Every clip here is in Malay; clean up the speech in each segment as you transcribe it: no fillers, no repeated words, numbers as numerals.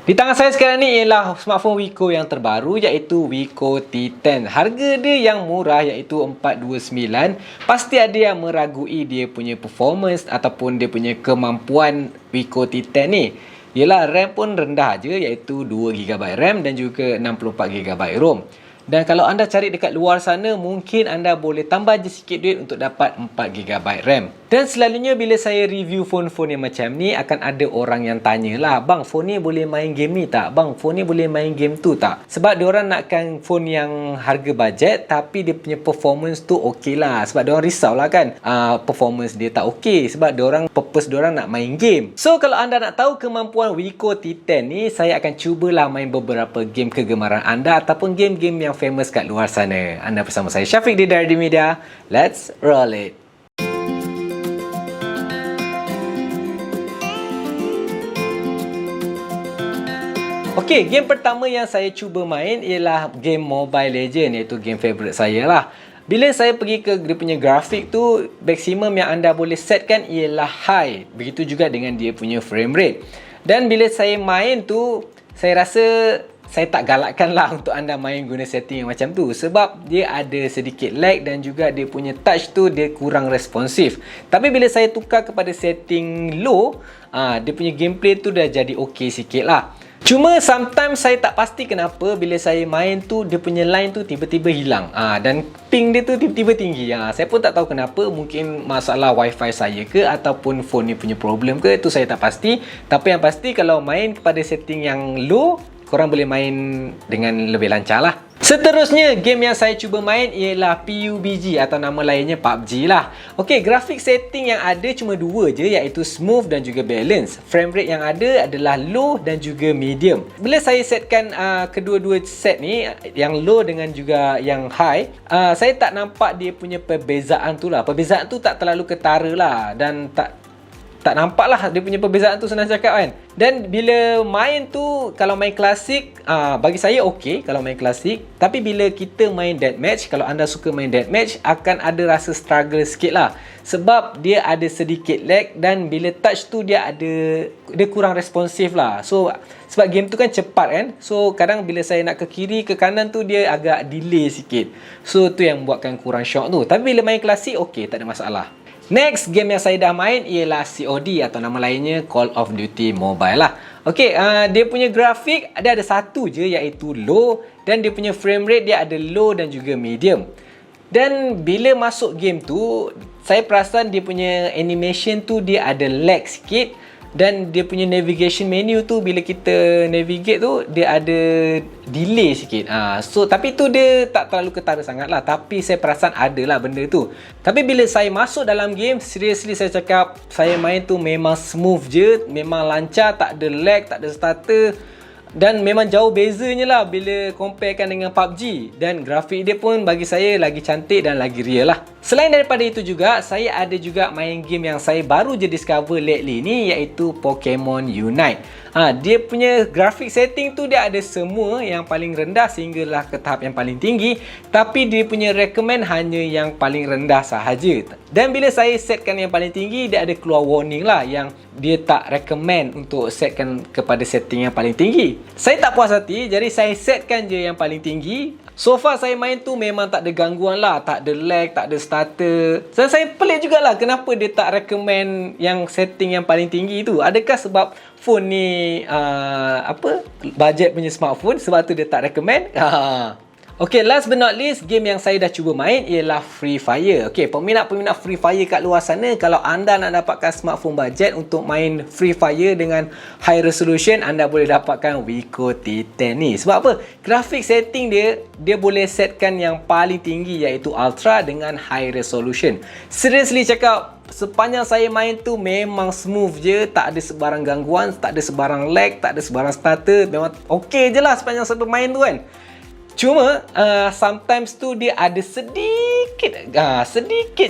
Di tangan saya sekarang ni ialah smartphone Wiko yang terbaru iaitu Wiko T10. Harga dia yang murah iaitu 429. Pasti ada yang meragui dia punya performance ataupun dia punya kemampuan Wiko T10 ni. Ialah RAM pun rendah je iaitu 2GB RAM dan juga 64GB ROM. Dan kalau anda cari dekat luar sana, mungkin anda boleh tambah je sikit duit untuk dapat 4GB RAM. Dan selalunya bila saya review phone-phone yang macam ni, akan ada orang yang tanyalah, bang, phone ni boleh main game ni tak? Bang, phone ni boleh main game tu tak? Sebab diorang nakkan phone yang harga bajet, tapi dia punya performance tu okey lah. Sebab diorang risau lah kan, performance dia tak okey. Sebab diorang, purpose diorang nak main game. So, kalau anda nak tahu kemampuan Wiko T10 ni, saya akan cubalah main beberapa game kegemaran anda ataupun game-game yang famous kat luar sana. Anda bersama saya Syafiq di Dardi Media. Let's roll it. Okey, game pertama yang saya cuba main ialah game Mobile Legends, iaitu game favourite saya lah. Bila saya pergi ke dia punya grafik tu, maksimum yang anda boleh setkan ialah high. Begitu juga dengan dia punya frame rate. Dan bila saya main tu, saya rasa saya tak galakkan lah untuk anda main guna setting yang macam tu. Sebab dia ada sedikit lag dan juga dia punya touch tu dia kurang responsif. Tapi bila saya tukar kepada setting low, dia punya gameplay tu dah jadi okey sikit lah. Cuma sometimes saya tak pasti kenapa bila saya main tu dia punya line tu tiba-tiba hilang. Dan ping dia tu tiba-tiba tinggi. Saya pun tak tahu kenapa, mungkin masalah wifi saya ke ataupun phone ni punya problem ke, tu saya tak pasti. Tapi yang pasti kalau main kepada setting yang low, korang boleh main dengan lebih lancar lah. Seterusnya, game yang saya cuba main ialah PUBG atau nama lainnya PUBG lah. Okey, grafik setting yang ada cuma dua je iaitu smooth dan juga balance. Frame rate yang ada adalah low dan juga medium. Bila saya setkan kedua-dua set ni, yang low dengan juga yang high, saya tak nampak dia punya perbezaan tu lah. Perbezaan tu tak terlalu ketara lah dan tak nampak lah dia punya perbezaan tu, senang cakap kan. Dan bila main tu, kalau main klasik, bagi saya okey kalau main klasik. Tapi bila kita main deathmatch, kalau anda suka main deathmatch, akan ada rasa struggle sikit lah. Sebab dia ada sedikit lag dan bila touch tu dia kurang responsif lah. So, sebab game tu kan cepat kan. So, kadang bila saya nak ke kiri, ke kanan tu dia agak delay sikit. So, tu yang buatkan kurang shock tu. Tapi bila main klasik, okey, tak ada masalah. Next game yang saya dah main ialah COD atau nama lainnya Call of Duty Mobile lah. Okey, dia punya grafik dia ada satu je iaitu low dan dia punya frame rate dia ada low dan juga medium. Dan bila masuk game tu, saya perasan dia punya animation tu dia ada lag sikit. Dan dia punya navigation menu tu bila kita navigate tu dia ada delay sikit. So tapi tu dia tak terlalu ketara sangat lah. Tapi saya perasan ada lah benda tu. Tapi bila saya masuk dalam game, seriously saya cakap, saya main tu memang smooth je, memang lancar, tak ada lag, tak ada stutter. Dan memang jauh bezanya lah bila comparekan dengan PUBG. Dan grafik dia pun bagi saya lagi cantik dan lagi real lah. Selain daripada itu juga, saya ada juga main game yang saya baru je discover lately ni iaitu Pokemon Unite. Dia punya grafik setting tu dia ada semua yang paling rendah sehinggalah ke tahap yang paling tinggi. Tapi dia punya recommend hanya yang paling rendah sahaja. Dan bila saya setkan yang paling tinggi, dia ada keluar warning lah yang dia tak recommend untuk setkan kepada setting yang paling tinggi. Saya tak puas hati, jadi saya setkan je yang paling tinggi. So far saya main tu memang tak ada gangguan lah, tak ada lag, tak ada stutter. Saya pelik jugalah kenapa dia tak recommend yang setting yang paling tinggi tu. Adakah sebab phone ni budget punya smartphone, sebab tu dia tak recommend? Okay, last but not least, game yang saya dah cuba main ialah Free Fire. Okay, peminat-peminat Free Fire kat luar sana, kalau anda nak dapatkan smartphone budget untuk main Free Fire dengan high resolution, anda boleh dapatkan Wiko T10 ni. Sebab apa? Grafik setting dia boleh setkan yang paling tinggi iaitu Ultra dengan high resolution. Seriously cakap, sepanjang saya main tu memang smooth je, tak ada sebarang gangguan, tak ada sebarang lag, tak ada sebarang stutter. Memang okey je lah sepanjang saya bermain tu kan. Cuma sometimes tu dia ada sedikit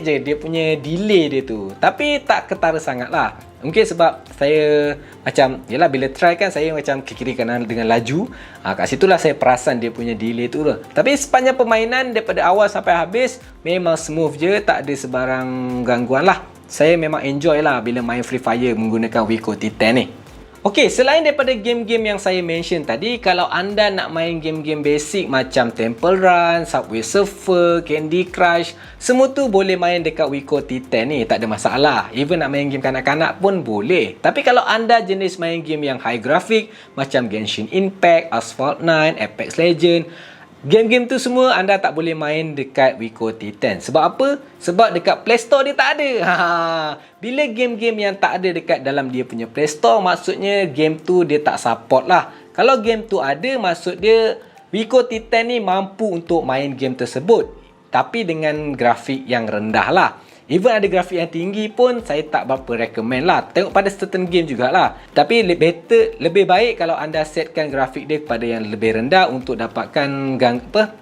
je dia punya delay dia tu. Tapi tak ketara sangat lah. Mungkin sebab saya macam, yelah bila try kan saya macam ke kiri kanan dengan laju. Kat situlah saya perasan dia punya delay tu lah. Tapi sepanjang permainan daripada awal sampai habis memang smooth je, tak ada sebarang gangguan lah. Saya memang enjoy lah bila main Free Fire menggunakan Wiko T10 ni. Okey, selain daripada game-game yang saya mention tadi, kalau anda nak main game-game basic macam Temple Run, Subway Surfer, Candy Crush, semua tu boleh main dekat Wiko T10 ni, tak ada masalah. Even nak main game kanak-kanak pun boleh. Tapi kalau anda jenis main game yang high graphic macam Genshin Impact, Asphalt 9, Apex Legend, game-game tu semua anda tak boleh main dekat Wiko T10. Sebab apa? Sebab dekat Play Store dia tak ada. Bila game-game yang tak ada dekat dalam dia punya Play Store, maksudnya game tu dia tak support lah. Kalau game tu ada, maksud dia Wiko T10 ni mampu untuk main game tersebut. Tapi dengan grafik yang rendah lah. Even ada grafik yang tinggi pun saya tak berapa recommend lah. Tengok pada certain game jugalah. Tapi lebih baik kalau anda setkan grafik dia kepada yang lebih rendah untuk dapatkan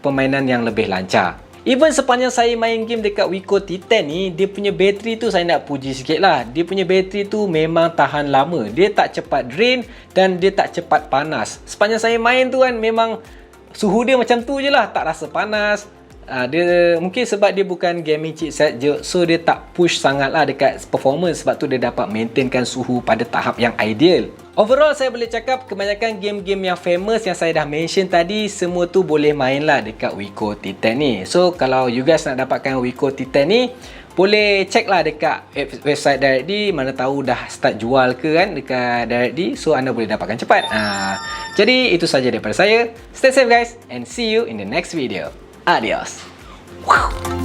permainan yang lebih lancar. Even sepanjang saya main game dekat Wiko T10 ni, dia punya bateri tu saya nak puji sikit lah. Dia punya bateri tu memang tahan lama. Dia tak cepat drain dan dia tak cepat panas. Sepanjang saya main tu kan memang suhu dia macam tu je lah. Tak rasa panas. Dia mungkin sebab dia bukan gaming chipset je, so dia tak push sangat lah dekat performance. Sebab tu dia dapat maintainkan suhu pada tahap yang ideal. Overall saya boleh cakap kebanyakan game-game yang famous yang saya dah mention tadi, semua tu boleh main lah dekat Wiko T10 ni. So kalau you guys nak dapatkan Wiko T10 ni, boleh check lah dekat website DirectD. Mana tahu dah start jual ke kan dekat DirectD, so anda boleh dapatkan cepat. Jadi itu saja daripada saya. Stay safe guys and see you in the next video. Adios. Wow.